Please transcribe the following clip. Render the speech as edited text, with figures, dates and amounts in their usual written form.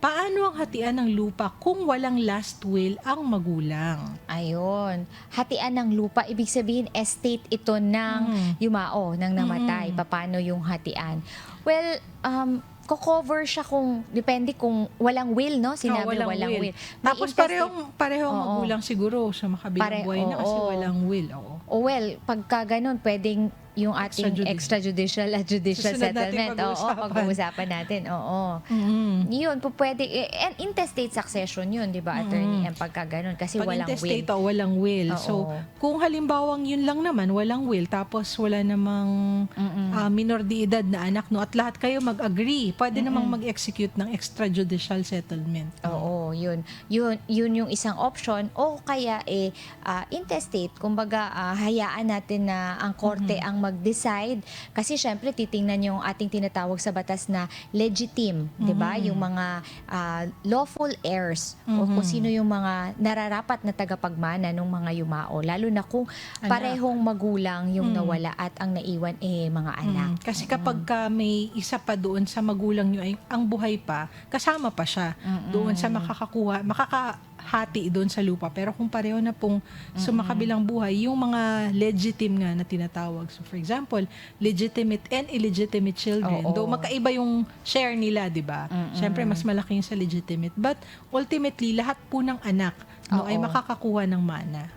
Paano ang hatian ng lupa kung walang last will ang magulang? Ayun. Hatian ng lupa, ibig sabihin estate ito ng Mm. yumao, ng namatay. Mm. Paano yung hatian? Well, ko-cover siya kung, depende kung walang will, no? Sinabi walang walang will. will. May Tapos intestate- parehong Oo. magulang siguro sa makabilang buhay na kasi oo. walang will. Oo. Well, pagka ganun, pwedeng yung ating extrajudicial at judicial Susunod natin settlement. Oo, pag-uusapan. pag-uusapan natin. Oo. Mm. Yun, pwede, and intestate succession yun, di ba, attorney? Ang pagka ganun, kasi Pag walang will. intestate o walang will. Oo. So, kung halimbawang yun lang naman, walang will, tapos wala namang minor de edad na anak, no, at lahat kayo mag-agree, pwede namang mag-execute ng extrajudicial settlement. Oo, yun. Yun yung isang option. O kaya intestate, kumbaga hayaan natin na ang korte ang mag-decide kasi syempre titingnan yung ating tinatawag sa batas na legitim, 'di ba? Yung mga lawful heirs o kung sino yung mga nararapat na tagapagmana ng mga yumao, lalo na kung parehong magulang yung nawala at ang naiwan mga anak. Kasi kapag may isa pa doon sa magulang nyo ay ang buhay pa, kasama pa siya doon sa makakahati doon sa lupa. Pero kung pareho na pong sumakabilang buhay, yung mga legitim nga na tinatawag. So for example, legitimate and illegitimate children. Oo. Though magkaiba yung share nila, di ba? Siyempre, mas malaki yung sa legitimate. But ultimately, lahat po ng anak no, ay Oo. makakakuha ng mana.